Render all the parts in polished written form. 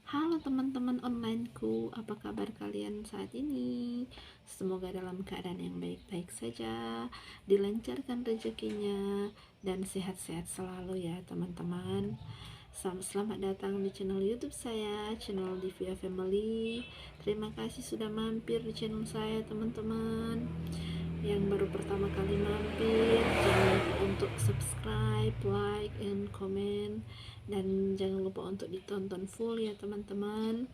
Halo teman-teman onlineku, apa kabar kalian saat ini? Semoga dalam keadaan yang baik-baik saja, dilancarkan rezekinya, dan sehat-sehat selalu ya teman-teman. Selamat datang di channel YouTube saya, channel Divya Family. Terima kasih sudah mampir di channel saya teman-teman. Yang baru pertama kali mampir, jangan lupa untuk subscribe, like, and comment, dan jangan lupa untuk ditonton full ya teman-teman.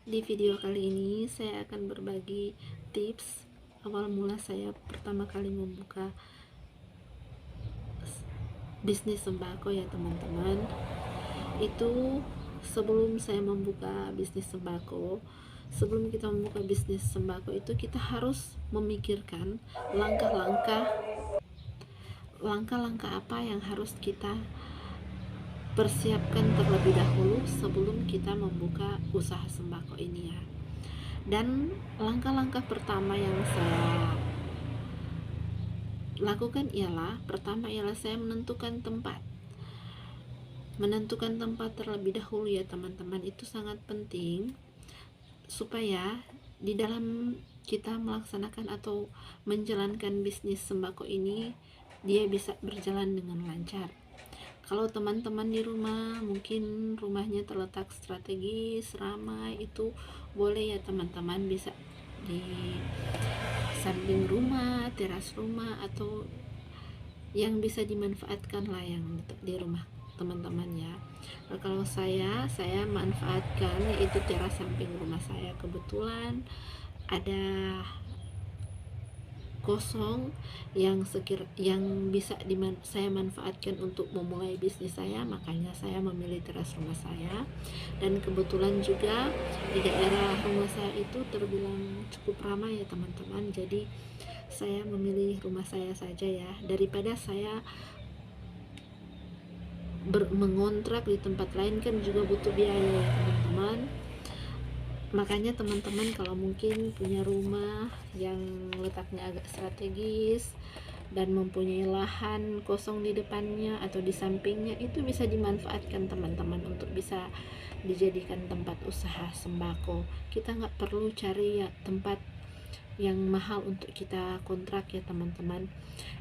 Di video kali ini saya akan berbagi tips awal mula saya pertama kali membuka bisnis sembako ya teman-teman. Itu sebelum saya membuka bisnis sembako, sebelum kita membuka bisnis sembako itu kita harus memikirkan langkah-langkah apa yang harus kita persiapkan terlebih dahulu sebelum kita membuka usaha sembako ini ya. Dan langkah-langkah pertama yang saya lakukan pertama ialah saya menentukan tempat terlebih dahulu ya teman-teman. Itu sangat penting supaya di dalam kita melaksanakan atau menjalankan bisnis sembako ini dia bisa berjalan dengan lancar. Kalau teman-teman di rumah mungkin rumahnya terletak strategis, ramai, itu boleh ya teman-teman, bisa di samping rumah, teras rumah, atau yang bisa dimanfaatkan lah yang di rumah teman-teman ya. Kalau saya manfaatkan yaitu teras samping rumah saya, kebetulan ada kosong yang bisa saya manfaatkan untuk memulai bisnis saya, makanya saya memilih teras rumah saya. Dan kebetulan juga di daerah rumah saya itu terbilang cukup ramai ya teman-teman, jadi saya memilih rumah saya saja ya, daripada saya mengontrak di tempat lain kan juga butuh biaya ya teman-teman. Makanya teman-teman kalau mungkin punya rumah yang letaknya agak strategis dan mempunyai lahan kosong di depannya atau di sampingnya, itu bisa dimanfaatkan teman-teman untuk bisa dijadikan tempat usaha sembako. Kita nggak perlu cari ya tempat yang mahal untuk kita kontrak ya teman-teman.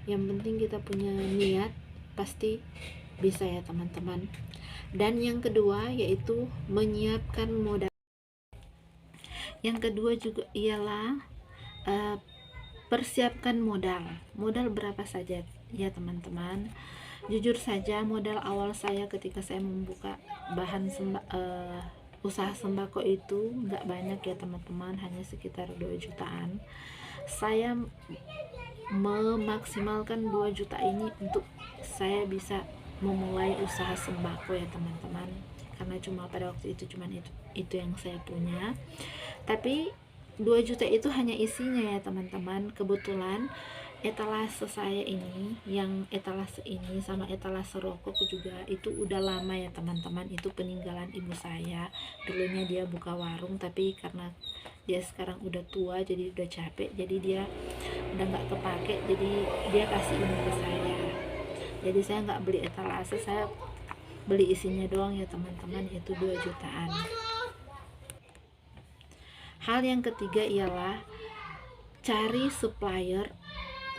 Yang penting kita punya niat, pasti bisa ya teman-teman. Dan yang kedua yaitu menyiapkan modal. Yang kedua juga ialah persiapkan modal berapa saja ya teman-teman. Jujur saja modal awal saya ketika saya membuka usaha sembako itu nggak banyak ya teman-teman, hanya sekitar 2 jutaan. Saya memaksimalkan 2 juta ini untuk saya bisa memulai usaha sembako ya teman-teman, karena cuma pada waktu itu itu yang saya punya. Tapi 2 juta itu hanya isinya ya teman-teman. Kebetulan etalase saya ini, yang etalase ini sama etalase rokok juga itu udah lama ya teman-teman. Itu peninggalan ibu saya, dulunya dia buka warung, tapi karena dia sekarang udah tua jadi udah capek, jadi dia udah nggak kepake, jadi dia kasih ini ke saya. Jadi saya nggak beli etalase, saya beli isinya doang ya teman-teman, itu 2 jutaan. Hal yang ketiga ialah cari supplier,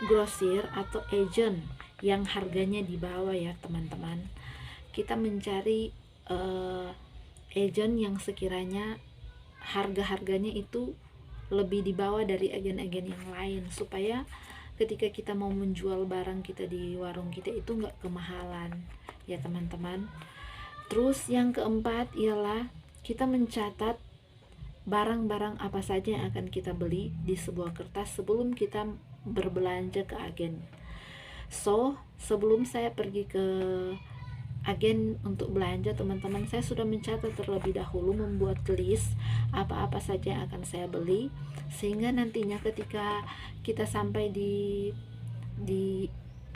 grosir atau agent yang harganya di bawah ya teman-teman. Kita mencari agent yang sekiranya harga-harganya itu lebih di bawah dari agen-agen yang lain, supaya ketika kita mau menjual barang kita di warung kita itu nggak kemahalan ya teman-teman. Terus yang keempat ialah kita mencatat barang-barang apa saja yang akan kita beli di sebuah kertas sebelum kita berbelanja ke agen. So, sebelum saya pergi ke agen untuk belanja teman-teman, saya sudah mencatat terlebih dahulu, membuat list apa-apa saja yang akan saya beli, sehingga nantinya ketika kita sampai di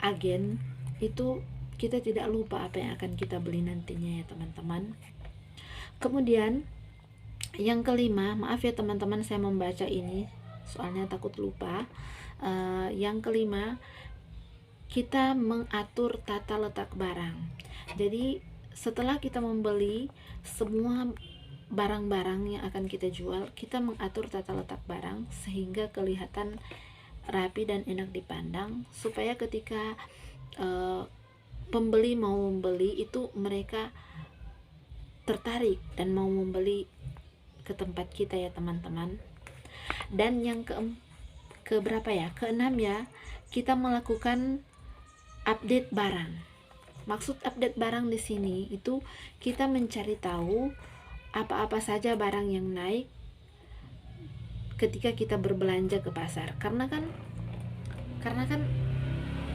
agen itu kita tidak lupa apa yang akan kita beli nantinya ya teman-teman. Kemudian yang kelima, maaf ya teman-teman saya membaca ini soalnya takut lupa. Yang kelima, kita mengatur tata letak barang. Jadi setelah kita membeli semua barang-barang yang akan kita jual, kita mengatur tata letak barang sehingga kelihatan rapi dan enak dipandang, supaya ketika pembeli mau membeli itu mereka tertarik dan mau membeli ke tempat kita ya teman-teman. Dan yang keberapa ya? Keenam ya, kita melakukan update barang. Maksud update barang di sini itu kita mencari tahu apa-apa saja barang yang naik ketika kita berbelanja ke pasar. Karena kan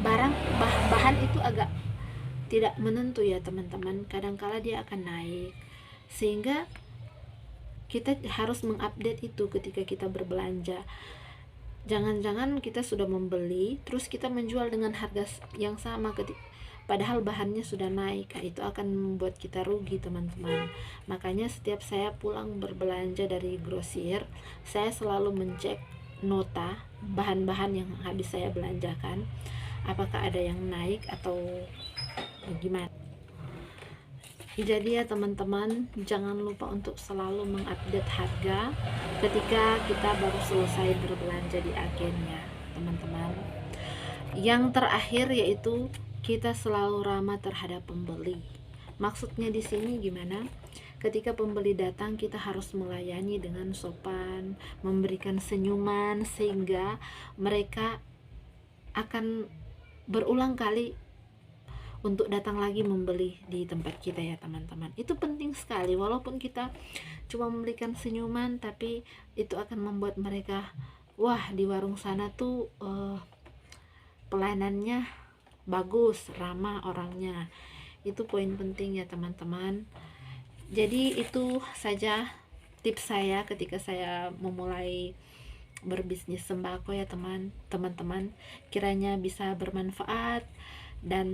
barang bahan itu agak tidak menentu ya teman-teman. Kadangkala dia akan naik, sehingga kita harus mengupdate itu ketika kita berbelanja. Jangan-jangan kita sudah membeli terus kita menjual dengan harga yang sama padahal bahannya sudah naik. Itu akan membuat kita rugi teman-teman. Makanya setiap saya pulang berbelanja dari grosir, saya selalu mencek nota bahan-bahan yang habis saya belanjakan, apakah ada yang naik atau gimana. Jadi ya teman-teman, jangan lupa untuk selalu mengupdate harga ketika kita baru selesai berbelanja di agennya teman-teman. Yang terakhir yaitu kita selalu ramah terhadap pembeli. Maksudnya di sini gimana? Ketika pembeli datang, kita harus melayani dengan sopan, memberikan senyuman, sehingga mereka akan berulang kali untuk datang lagi membeli di tempat kita ya teman-teman. Itu penting sekali, walaupun kita cuma memberikan senyuman, tapi itu akan membuat mereka, wah di warung sana tuh pelayanannya bagus, ramah orangnya. Itu poin penting ya teman-teman. Jadi itu saja tips saya ketika saya memulai berbisnis sembako ya teman-teman. Kiranya bisa bermanfaat dan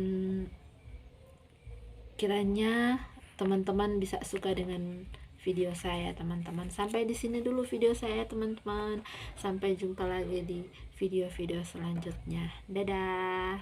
kiranya teman-teman bisa suka dengan video saya teman-teman. Sampai di sini dulu video saya teman-teman. Sampai jumpa lagi di video-video selanjutnya. Dadah.